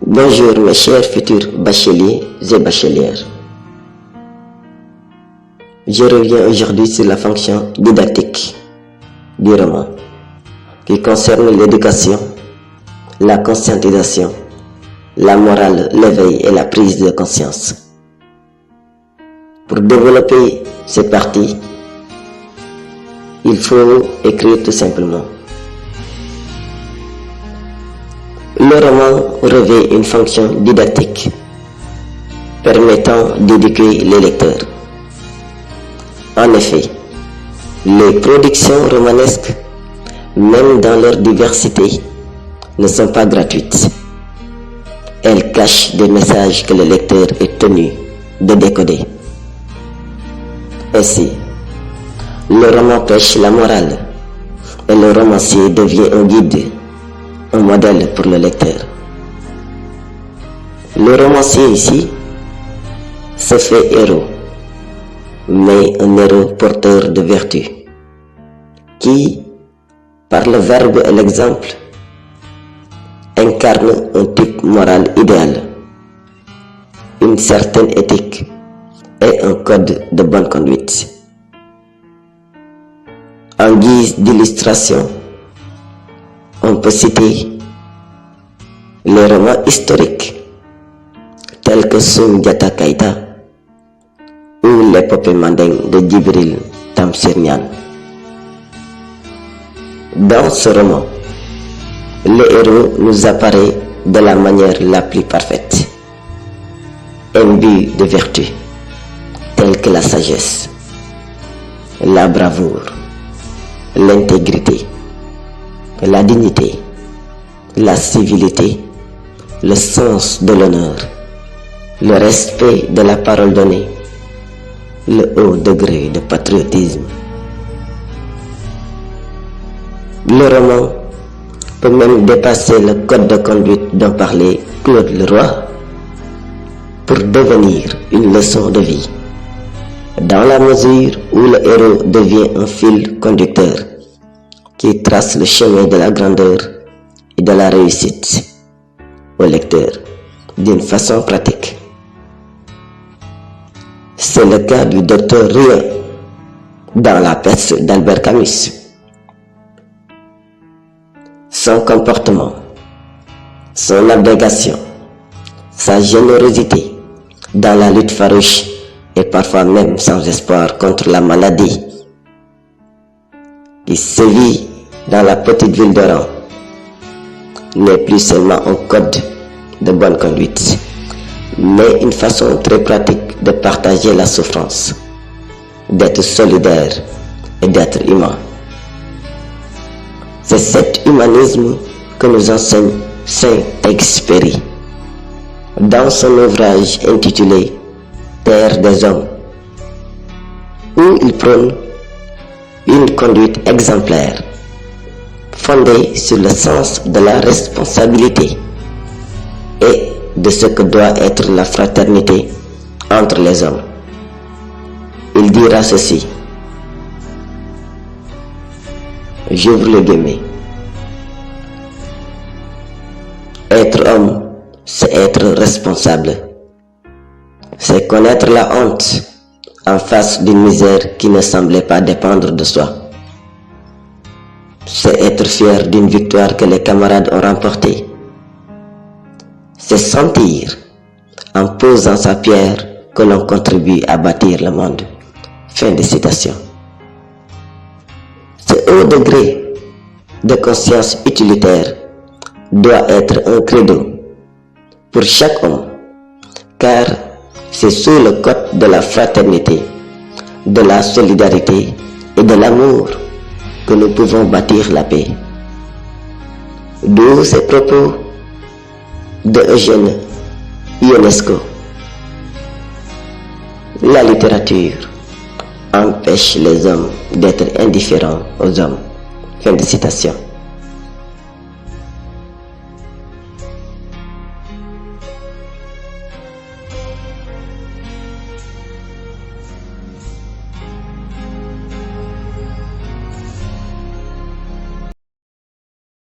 Bonjour mes chers futurs bacheliers et bachelières. Je reviens aujourd'hui sur la fonction didactique du roman qui concerne l'éducation, la conscientisation, la morale, l'éveil et la prise de conscience. Pour développer ces parties, il faut écrire tout simplement. Le roman revêt une fonction didactique permettant d'éduquer les lecteurs. En effet, les productions romanesques, même dans leur diversité, ne sont pas gratuites. Elles cachent des messages que le lecteur est tenu de décoder. Ainsi, le roman pêche la morale et le romancier devient un guide, un modèle pour le lecteur. Le romancier ici se fait héros, mais un héros porteur de vertu, qui, par le verbe et l'exemple, incarne un type moral idéal, une certaine éthique et un code de bonne conduite. En guise d'illustration, on peut citer les romans historiques tels que Soundiata Keita ou l'épopée mandingue de Djibril Tamsir Niane. Dans ce roman, le héros nous apparaît de la manière la plus parfaite, imbu de vertus telles que la sagesse, la bravoure, l'intégrité, la dignité, la civilité, le sens de l'honneur, le respect de la parole donnée, le haut degré de patriotisme. Le roman peut même dépasser le code de conduite dont parlait Claude Leroy pour devenir une leçon de vie, dans la mesure où le héros devient un fil conducteur qui trace le chemin de la grandeur et de la réussite au lecteur d'une façon pratique. C'est le cas du docteur Rien dans La Peste d'Albert Camus. Son comportement, son abnégation, sa générosité dans la lutte farouche et parfois même sans espoir contre la maladie qui sévit dans la petite ville d'Oran n'est plus seulement un code de bonne conduite, mais une façon très pratique de partager la souffrance, d'être solidaire et d'être humain. C'est cet humanisme que nous enseigne Saint-Exupéry dans son ouvrage intitulé Terre des hommes, où il prône une conduite exemplaire fondée sur le sens de la responsabilité et de ce que doit être la fraternité entre les hommes. Il dira ceci, j'ouvre le guillemets: être homme, c'est être responsable, c'est connaître la honte en face d'une misère qui ne semblait pas dépendre de soi. C'est être fier d'une victoire que les camarades ont remportée. C'est sentir, en posant sa pierre, que l'on contribue à bâtir le monde. Fin de citation. Ce haut degré de conscience utilitaire doit être un credo pour chaque homme, car c'est sous le code de la fraternité, de la solidarité et de l'amour que nous pouvons bâtir la paix. D'où ces propos de Eugène Ionesco. La littérature empêche les hommes d'être indifférents aux hommes. Fin de citation.